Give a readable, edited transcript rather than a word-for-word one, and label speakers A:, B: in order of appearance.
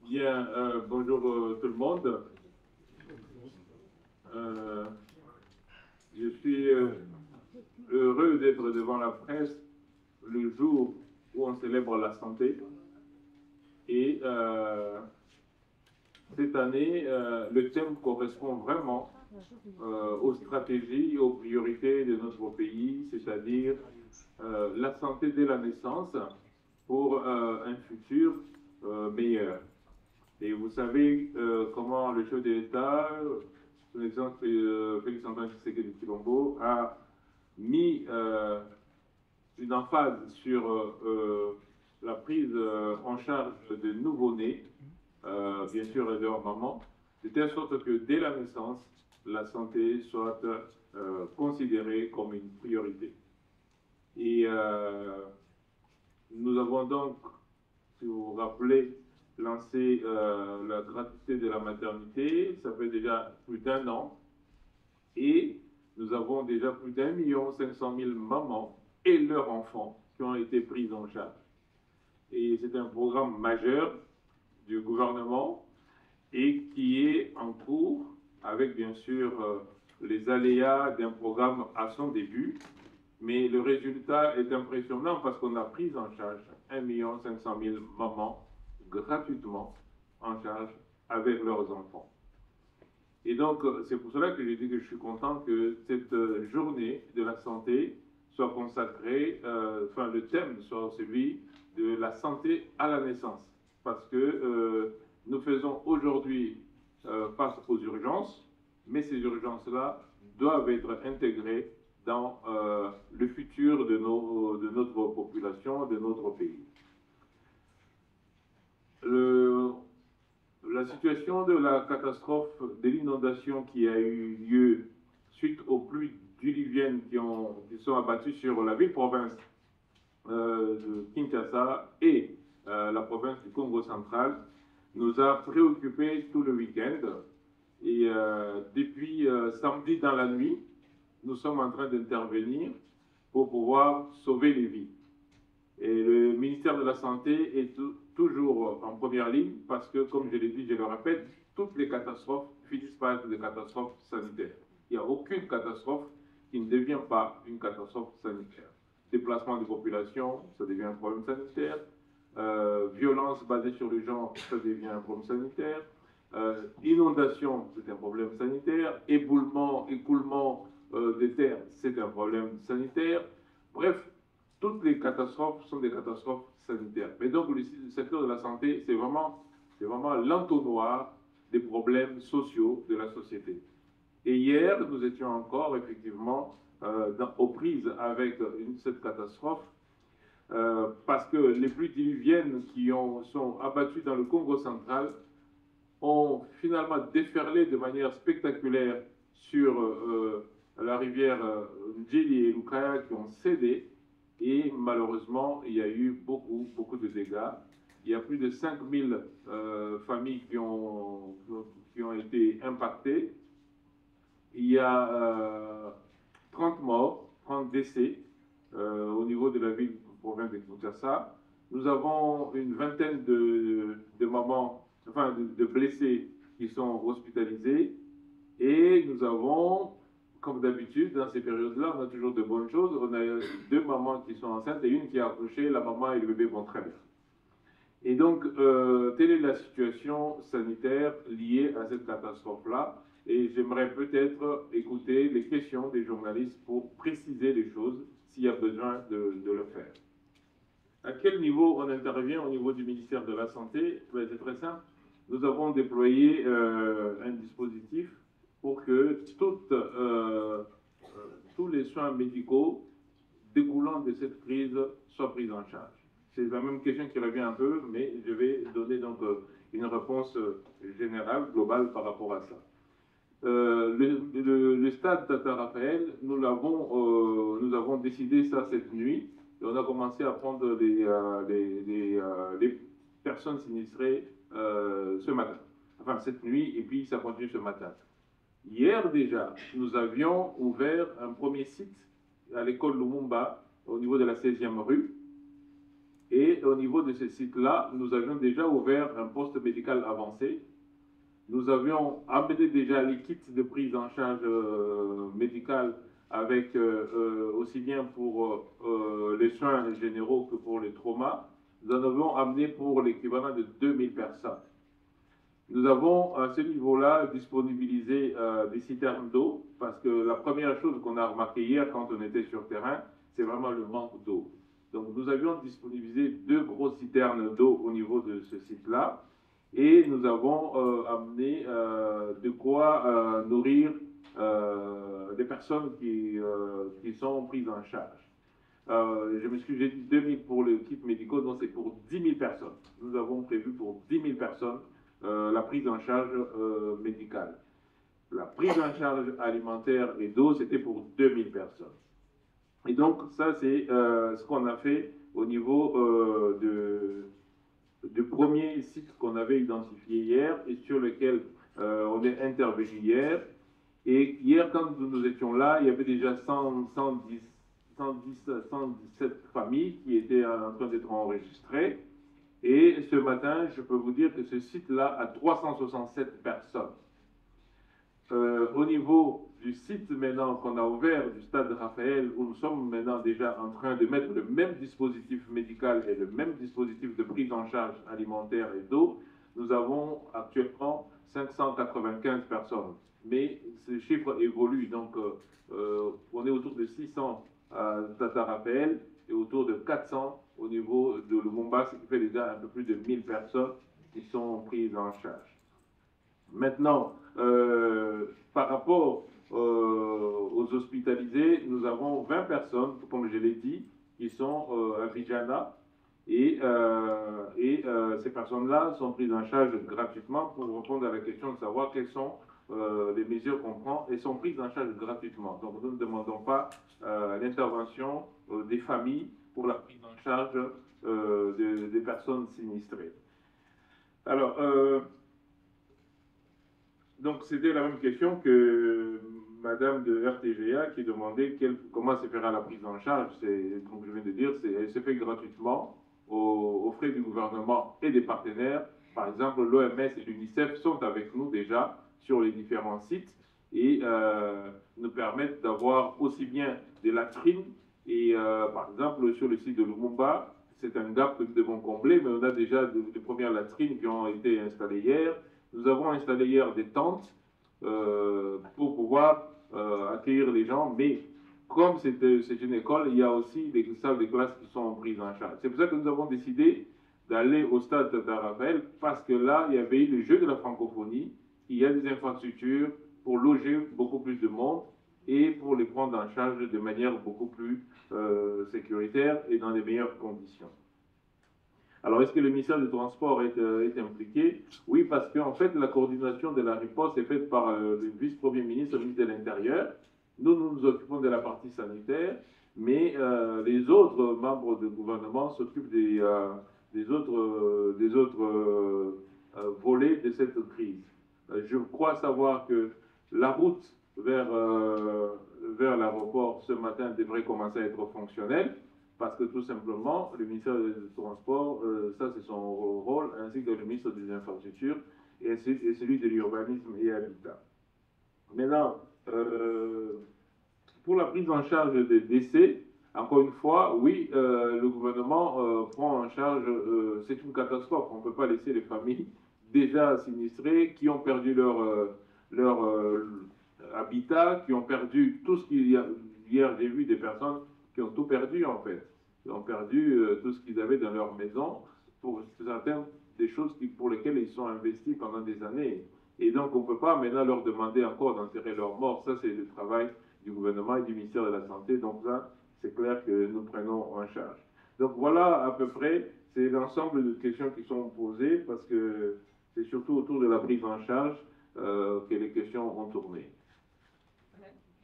A: Bien, bonjour tout le monde. Euh, je suis heureux d'être devant la presse le jour où on célèbre la santé. Et cette année, le thème correspond vraiment aux stratégies et aux priorités de notre pays, c'est-à-dire la santé dès la naissance pour un futur meilleur. Et vous savez comment le chef de l'État, son Excellence Félix-Antoine Tshisekedi Tshilombo, a mis une emphase sur la prise en charge de nouveau-nés, bien sûr de leur maman, de telle sorte que dès la naissance, la santé soit considérée comme une priorité. Et nous avons donc, si vous vous rappelez, lancé la gratuité de la maternité. Ça fait déjà plus d'un an. Et nous avons déjà plus d'1,5 million mamans et leurs enfants qui ont été pris en charge. Et c'est un programme majeur du gouvernement et qui est en cours avec bien sûr les aléas d'un programme à son début. Mais le résultat est impressionnant parce qu'on a pris en charge 1,5 million mamans gratuitement en charge avec leurs enfants. Et donc, c'est pour cela que je dis que je suis content que cette journée de la santé soit consacrée, le thème soit celui de la santé à la naissance. Parce que nous faisons aujourd'hui face aux urgences, mais ces urgences-là doivent être intégrées dans le futur de notre population, de notre pays. La situation de la catastrophe de l'inondation qui a eu lieu suite aux pluies diluviennes qui sont abattues sur la ville-province de Kinshasa et la province du Congo central nous a préoccupés tout le week-end. Et depuis samedi dans la nuit, nous sommes en train d'intervenir pour pouvoir sauver les vies. Et le ministère de la Santé est toujours en première ligne parce que, comme je l'ai dit, je le répète, toutes les catastrophes finissent par être des catastrophes sanitaires. Il n'y a aucune catastrophe qui ne devient pas une catastrophe sanitaire. Déplacement de population, ça devient un problème sanitaire. Violence basée sur le genre, ça devient un problème sanitaire. Inondation, c'est un problème sanitaire. Écoulement des terres, c'est un problème sanitaire. Bref, toutes les catastrophes sont des catastrophes sanitaires. Mais donc, le secteur de la santé, c'est vraiment l'entonnoir des problèmes sociaux de la société. Et hier, nous étions encore, effectivement, aux prises avec cette catastrophe, parce que les pluies diluviennes qui sont abattues dans le Congo central ont finalement déferlé de manière spectaculaire sur la rivière Ndjili et Lukaya qui ont cédé. Et malheureusement, il y a eu beaucoup de dégâts. Il y a plus de 5000 familles qui ont été impactées. Il y a 30 morts, 30 décès au niveau de la ville province de Kinshasa. Nous avons une vingtaine de mamans, enfin de blessés qui sont hospitalisés. Et nous avons, comme d'habitude, dans ces périodes-là, on a toujours de bonnes choses. On a 2 mamans qui sont enceintes et une qui a accouché, la maman et le bébé vont très bien. Et donc, telle est la situation sanitaire liée à cette catastrophe-là. Et j'aimerais peut-être écouter les questions des journalistes pour préciser les choses s'il y a besoin de le faire. À quel niveau on intervient au niveau du ministère de la Santé? C'est très simple. Nous avons déployé un dispositif pour que tous les soins médicaux découlant de cette crise soient pris en charge. C'est la même question qui revient un peu, mais je vais donner donc une réponse générale, globale par rapport à ça. Le stade Tata Raphaël, nous avons décidé ça cette nuit, et on a commencé à prendre les personnes sinistrées ce matin, enfin cette nuit, et puis ça continue ce matin. Hier déjà, nous avions ouvert un premier site à l'école Lumumba, au niveau de la 16e rue, Et au niveau de ces sites-là, nous avions déjà ouvert un poste médical avancé. Nous avions amené déjà les kits de prise en charge médicale avec aussi bien pour les soins généraux que pour les traumas. Nous en avions amené pour l'équivalent de 2000 personnes. Nous avons à ce niveau-là disponibilisé des citernes d'eau parce que la première chose qu'on a remarqué hier quand on était sur terrain, c'est vraiment le manque d'eau. Donc nous avions disponibilisé 2 grosses citernes d'eau au niveau de ce site-là et nous avons amené de quoi nourrir les personnes qui sont prises en charge. Je m'excuse, j'ai dit 2000 pour les kits médicaux, donc c'est pour 10 000 personnes. Nous avons prévu pour 10 000 personnes la prise en charge médicale. La prise en charge alimentaire et d'eau, c'était pour 2000 personnes. Et donc, ça, c'est ce qu'on a fait au niveau du premier site qu'on avait identifié hier et sur lequel on est intervenu hier. Et hier, quand nous étions là, il y avait déjà 117 familles qui étaient en train d'être enregistrées. Et ce matin, je peux vous dire que ce site-là a 367 personnes. Au niveau du site maintenant qu'on a ouvert, du stade Raphaël, où nous sommes maintenant déjà en train de mettre le même dispositif médical et le même dispositif de prise en charge alimentaire et d'eau, nous avons actuellement 595 personnes. Mais ce chiffre évolue, donc on est autour de 600 à Tata Raphaël et autour de 400 au niveau de Lumumba, ce qui fait déjà un peu plus de 1000 personnes qui sont prises en charge. Maintenant, par rapport aux hospitalisés, nous avons 20 personnes, comme je l'ai dit, qui sont à Vijana. Et ces personnes-là sont prises en charge gratuitement pour répondre à la question de savoir quelles sont les mesures qu'on prend et sont prises en charge gratuitement. Donc nous ne demandons pas l'intervention des familles pour la prise en charge des personnes sinistrées. Alors, donc c'était la même question que Madame de RTGA qui demandait comment se fera la prise en charge. Comme je viens de dire, elle se fait gratuitement aux frais du gouvernement et des partenaires. Par exemple, l'OMS et l'UNICEF sont avec nous déjà sur les différents sites et nous permettent d'avoir aussi bien des latrines et par exemple sur le site de Lumumba, c'est un gap que nous devons combler, mais on a déjà de premières latrines qui ont été installées hier. Nous avons installé hier des tentes pour pouvoir accueillir les gens, mais comme c'est une école, il y a aussi des salles de classe qui sont prises en charge. C'est pour ça que nous avons décidé d'aller au stade de Raphaël, parce que là, il y avait eu le jeu de la francophonie, il y a des infrastructures pour loger beaucoup plus de monde et pour les prendre en charge de manière beaucoup plus sécuritaire et dans les meilleures conditions. Alors, est-ce que le ministère des Transports est impliqué? Oui, parce qu'en fait, la coordination de la riposte est faite par le vice-premier ministre, le ministre de l'Intérieur. Nous nous occupons de la partie sanitaire, mais les autres membres du gouvernement s'occupent des autres volets de cette crise. Je crois savoir que la route vers l'aéroport ce matin devrait commencer à être fonctionnelle, parce que tout simplement, le ministère des Transports, ça c'est son rôle, ainsi que le ministre des Infrastructures et celui de l'Urbanisme et Habitat. Maintenant, pour la prise en charge des décès, encore une fois, oui, le gouvernement prend en charge, c'est une catastrophe, on ne peut pas laisser les familles déjà sinistrées, qui ont perdu leur habitat, qui ont perdu tout ce qu'il y a. Hier, j'ai vu des personnes qui ont tout perdu en fait. Ils ont perdu tout ce qu'ils avaient dans leur maison pour certaines des choses pour lesquelles ils sont investis pendant des années. Et donc on ne peut pas maintenant leur demander encore d'enterrer leurs morts. Ça, c'est le travail du gouvernement et du ministère de la Santé. Donc là, c'est clair que nous prenons en charge. Donc voilà à peu près, c'est l'ensemble de questions qui sont posées parce que c'est surtout autour de la prise en charge que les questions ont tourné.